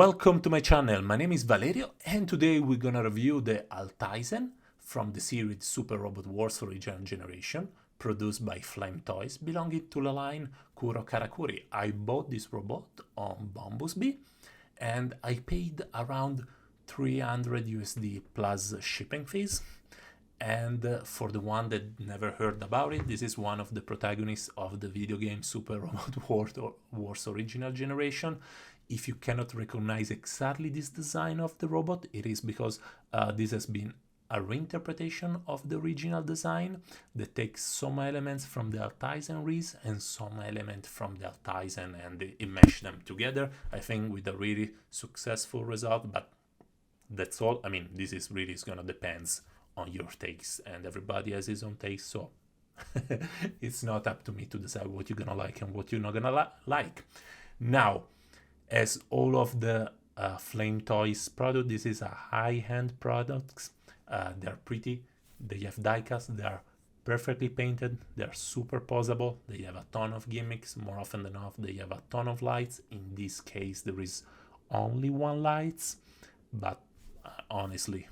Welcome to my channel. My name is Valerio and today we're gonna review the Alteisen from the series Super Robot Wars Original Generation, produced by Flame Toys, belonging to the line Kuro Karakuri. I bought this robot on Bumblebee and I paid around 300 USD plus shipping fees. And for the one that never heard about it, this is one of the protagonists of the video game Super Robot Wars Original Generation. If you cannot recognize exactly this design of the robot, it is because this has been a reinterpretation of the original design that takes some elements from the Alteisen Reese and some elements from the Alteisen, and it meshed them together, I think, with a really successful result. But that's all. I mean, this is really gonna depends on your takes, and everybody has his own takes, so it's not up to me to decide what you're gonna like and what you're not gonna like. Now, as all of the Flame Toys product, this is a high-end products. They're pretty, they have diecast, they are perfectly painted, they're super posable, they have a ton of gimmicks. More often than not, they have a ton of lights. In this case, there is only one lights, but honestly,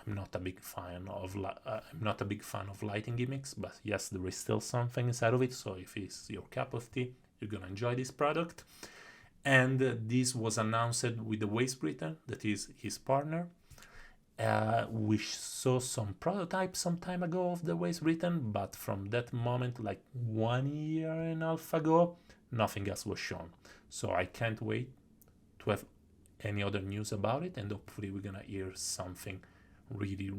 I'm not a big fan of lighting gimmicks. But yes, there is still something inside of it. So if it's your cup of tea, you're gonna enjoy this product. And this was announced with the Waste Britain, that is his partner. We saw some prototypes some time ago of the Waste Britain, but from that moment, like 1 year and a half ago, nothing else was shown. So I can't wait to have any other news about it, and hopefully we're gonna hear something really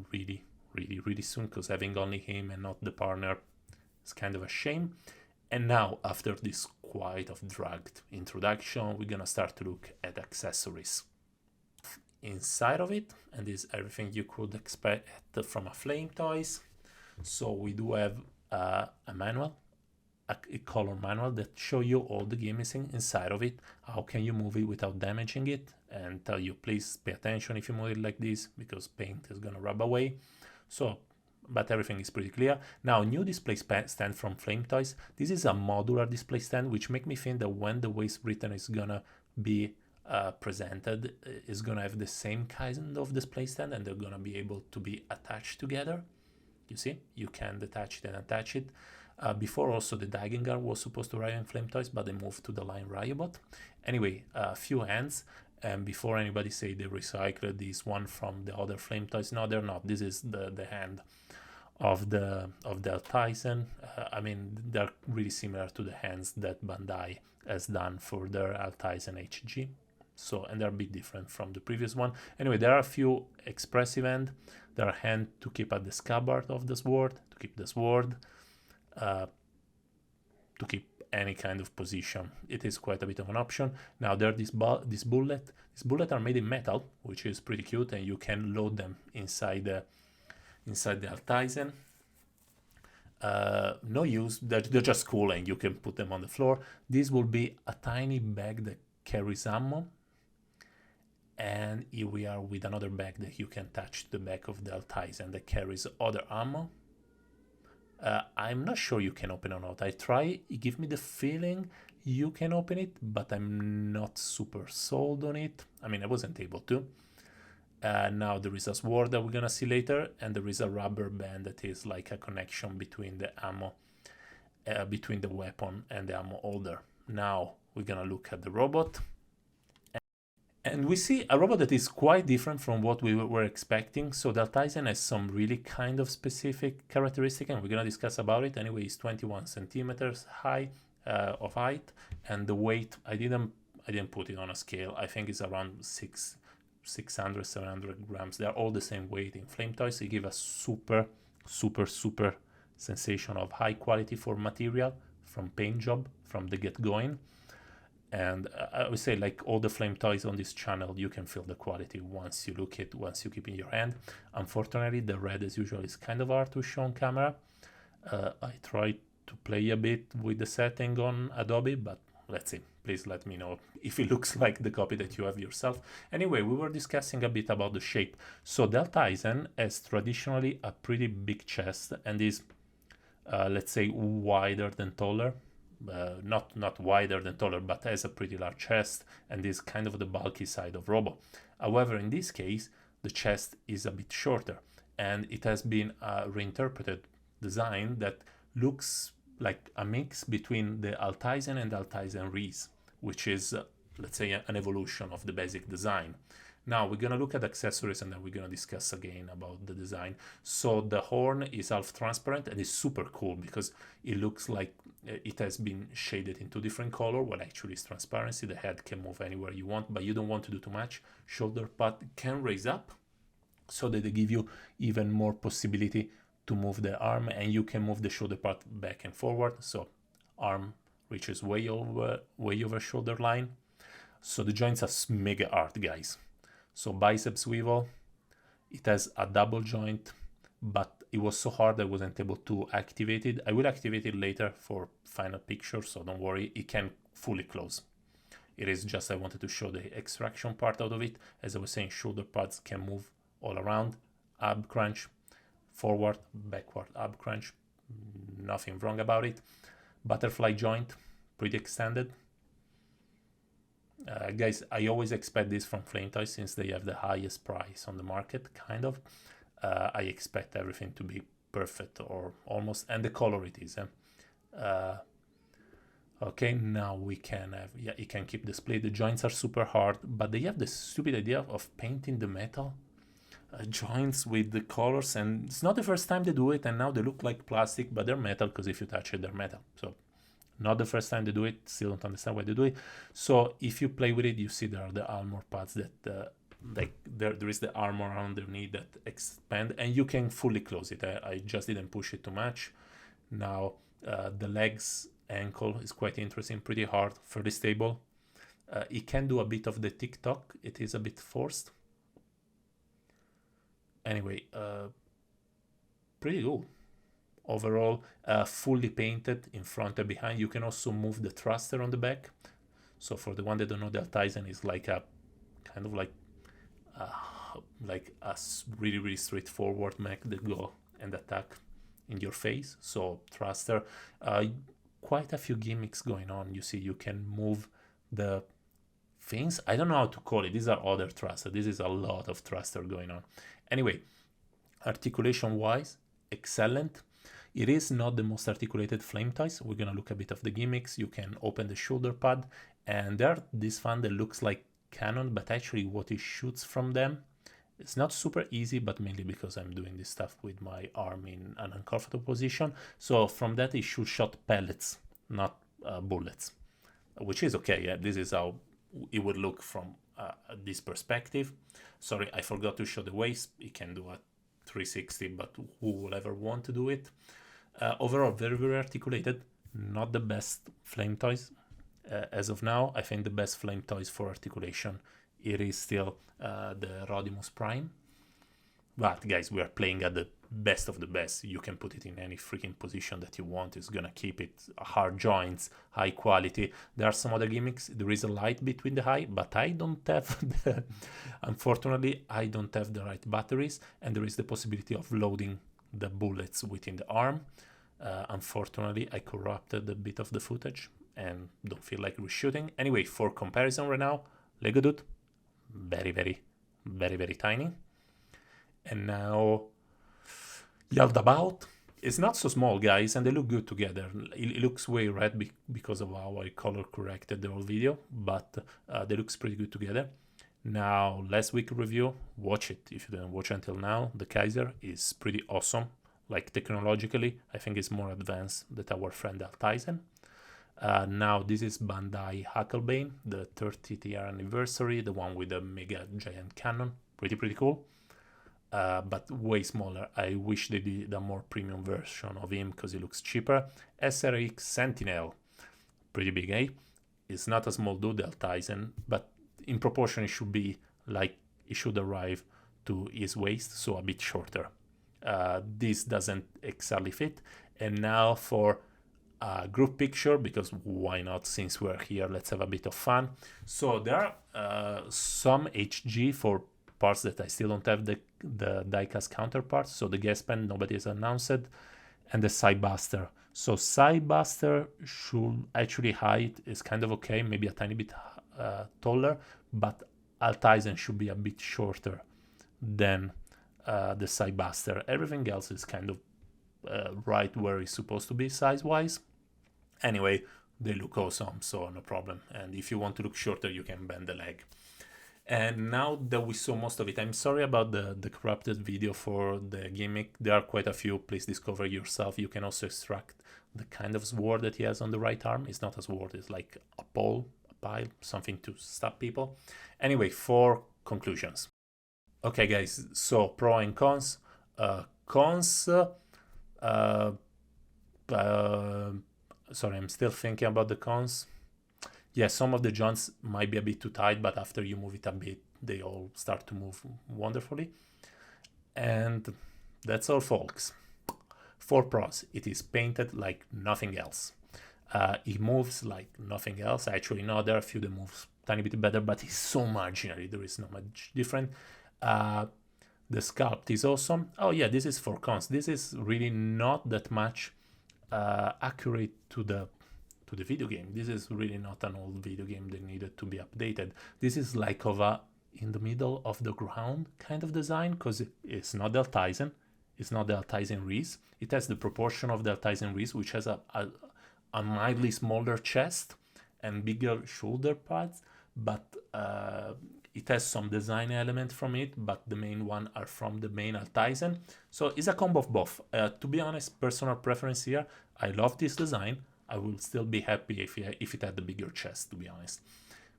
soon, because having only him and not the partner is kind of a shame. And now, after this quite of dragged introduction, we're gonna start to look at accessories. Inside of it, and this is everything you could expect from a Flame Toys. So we do have a manual, a color manual that show you all the gimmicks inside of it. How can you move it without damaging it, and tell you please pay attention if you move it like this, because paint is gonna rub away. So, but everything is pretty clear. Now, new display stand from Flame Toys. This is a modular display stand, which make me think that when the Waste Britain is gonna be presented, is gonna have the same kind of display stand, and they're gonna be able to be attached together. You see, you can detach it and attach it. Before also the Dagging Guard was supposed to arrive in Flame Toys, but they moved to the line Riobot. Anyway, a few hands. And before anybody say they recycled this one from the other Flame Toys, no, they're not. This is the hand of the Alteisen. I mean, they're really similar to the hands that Bandai has done for their Alteisen HG. So, and they're a bit different from the previous one. Anyway, there are a few expressive hand. There are hand to keep at the scabbard of the sword, to keep the sword, to keep any kind of position. It is quite a bit of an option. Now, there this bullet. These bullets are made in metal, which is pretty cute, and you can load them inside the Alteisen. No use, they're just cool, and you can put them on the floor. This will be a tiny bag that carries ammo, and here we are with another bag that you can attach to the back of the Alteisen that carries other ammo. I'm not sure you can open or not. I try, it gives me the feeling you can open it, but I'm not super sold on it. I mean, I wasn't able to. Now there is a sword that we're gonna see later, and there is a rubber band that is like a connection between the ammo, between the weapon and the ammo holder. Now we're gonna look at the robot, and we see a robot that is quite different from what we were expecting. So the Alteisen has some really kind of specific characteristic, and we're gonna discuss about it. Anyway, it's 21 centimeters high of height, and the weight, I didn't put it on a scale. I think it's around 600-700 grams. They're all the same weight in Flame Toys. They give a super sensation of high quality for material, from paint job, from the get-going. And I would say, like all the Flame Toys on this channel, you can feel the quality once you look it, once you keep in your hand. Unfortunately, the red as usual is kind of hard to show on camera. I tried to play a bit with the setting on Adobe, but let's see. Please let me know if it looks like the copy that you have yourself. Anyway, we were discussing a bit about the shape. So the Alteisen has traditionally a pretty big chest and is, let's say, wider than taller. not wider than taller, but has a pretty large chest and is kind of the bulky side of Robo. However, in this case, the chest is a bit shorter, and it has been a reinterpreted design that looks like a mix between the Alteisen and Alteisen Reese, which is, let's say, an evolution of the basic design. Now we're gonna look at accessories and then we're gonna discuss again about the design. So the horn is half transparent and is super cool because it looks like it has been shaded into different color, well actually it's transparency. The head can move anywhere you want, but you don't want to do too much. Shoulder pad can raise up so that they give you even more possibility to move the arm, and you can move the shoulder pad back and forward. So arm reaches way over shoulder line. So the joints are mega hard, guys. So bicep swivel, it has a double joint, but it was so hard I wasn't able to activate it. I will activate it later for final picture, so don't worry, it can fully close. It is just I wanted to show the extraction part out of it. As I was saying, shoulder pads can move all around, ab crunch, forward, backward, ab crunch, nothing wrong about it. Butterfly joint, pretty extended. Guys, I always expect this from Flame Toys since they have the highest price on the market, kind of. I expect everything to be perfect or almost, and the color it is. Okay, now we can have, yeah, it can keep the split. The joints are super hard, but they have the stupid idea of painting the metal joints with the colors, and it's not the first time they do it, and now they look like plastic, but they're metal because if you touch it, they're metal. So not the first time they do it, still don't understand why they do it. So if you play with it, you see there are the armor pads that like there is the armor underneath that expand, and you can fully close it. I just didn't push it too much. Now the legs ankle is quite interesting, pretty hard, fairly stable. It can do a bit of the tick-tock, it is a bit forced. Anyway, pretty cool. Overall, fully painted in front and behind. You can also move the thruster on the back. So for the one that don't know, the Alteisen is like a kind of like a really straightforward mech that go and attack in your face. So thruster, quite a few gimmicks going on. You see, you can move the things. I don't know how to call it. These are other thruster. This is a lot of thruster going on. Anyway, articulation wise, excellent. It is not the most articulated Flame Toys. We're gonna look a bit of the gimmicks. You can open the shoulder pad, and there this fan that looks like cannon, but actually what it shoots from them, it's not super easy, but mainly because I'm doing this stuff with my arm in an uncomfortable position. So from that it should shot pellets, not bullets, which is okay. Yeah, this is how it would look from this perspective. Sorry, I forgot to show the waist. It can do a 360, but who will ever want to do it? Overall, very articulated. Not the best Flame Toys as of now. I think the best Flame Toys for articulation, it is still the Rodimus Prime. But guys, we are playing at the best of the best. You can put it in any freaking position that you want. It's gonna keep it hard joints, high quality. There are some other gimmicks. There is a light between the high, but I don't have the, unfortunately, I don't have the right batteries, and there is the possibility of loading the bullets within the arm. Unfortunately, I corrupted a bit of the footage and don't feel like reshooting. Anyway, for comparison right now, Lego Dude, very tiny. And now Yaldabaoth is not so small, guys, and they look good together. It looks way red because of how I color corrected the whole video, but they looks pretty good together. Now, last week review, watch it. If you didn't watch until now, the Kaiser is pretty awesome. Like technologically, I think it's more advanced than our friend Alteisen. Now this is Bandai Hucklebane, the 30th year anniversary, the one with the mega giant cannon. Pretty cool. But way smaller. I wish they did a more premium version of him because he looks cheaper. SRX Sentinel, pretty big, eh? It's not a small dude, the Alteisen, but in proportion it should be like it should arrive to his waist, so a bit shorter. This doesn't exactly fit. And now for a group picture, because why not, since we're here, let's have a bit of fun. So there are some HG for parts that I still don't have the diecast counterparts. So the gas pen, nobody has announced it, and the side buster. So Sidebuster should actually height is kind of okay, maybe a tiny bit taller, but Alteisen should be a bit shorter than the Sidebuster. Everything else is kind of right where it's supposed to be size-wise. Anyway, they look awesome, so no problem. And if you want to look shorter, you can bend the leg. And now that we saw most of it, I'm sorry about the corrupted video for the gimmick. There are quite a few. Please discover yourself. You can also extract the kind of sword that he has on the right arm. It's not a sword, it's like a pole, a pile, something to stab people. Anyway, 4 conclusions. Okay, guys, so pro and cons. Sorry, I'm still thinking about the cons. Yeah, some of the joints might be a bit too tight, but after you move it a bit, they all start to move wonderfully. And that's all, folks. 4 pros. It is painted like nothing else. It moves like nothing else. Actually, no, there are a few that moves tiny bit better, but it's so marginally. There is not much different. The sculpt is awesome. Oh yeah, this is for cons. This is really not that much accurate to the video game. This is really not an old video game that needed to be updated. This is like of a in the middle of the ground kind of design, because it's not the Alteisen. It's not the Alteisen Reese. It has the proportion of the Alteisen Reese, which has a mildly smaller chest and bigger shoulder pads, but it has some design element from it, but the main one are from the main Alteisen. So it's a combo of both. To be honest, personal preference here, I love this design. I will still be happy if it had the bigger chest, to be honest.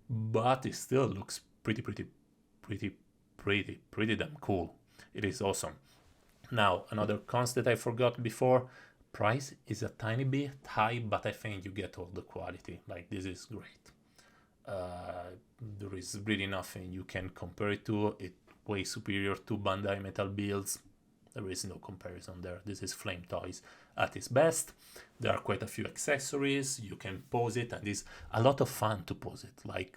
But it still looks pretty damn cool. It is awesome. Now, another cons that I forgot before, price is a tiny bit high, but I think you get all the quality. Like, this is great. There is really nothing you can compare it to. It's way superior to Bandai Metal builds. There is no comparison there. This is Flame Toys at its best. There are quite a few accessories. You can pose it, and it's a lot of fun to pose it. Like,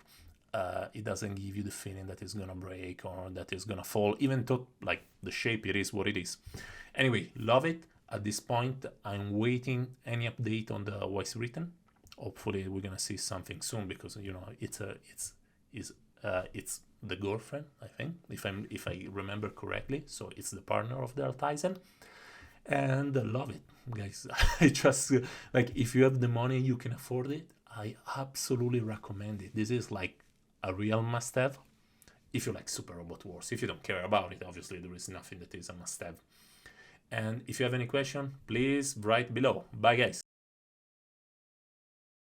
it doesn't give you the feeling that it's gonna break or that it's gonna fall, even though, like, the shape, it is what it is. Anyway, love it. At this point, I'm waiting any update on the voice written. Hopefully, we're gonna see something soon, because you know it's the girlfriend, I think, if I remember correctly. So it's the partner of the Alteisen, and I love it, guys. I just like, if you have the money, you can afford it, I absolutely recommend it. This is like a real must-have. If you like Super Robot Wars, if you don't care about it, obviously there is nothing that is a must-have. And if you have any question, please write below. Bye, guys.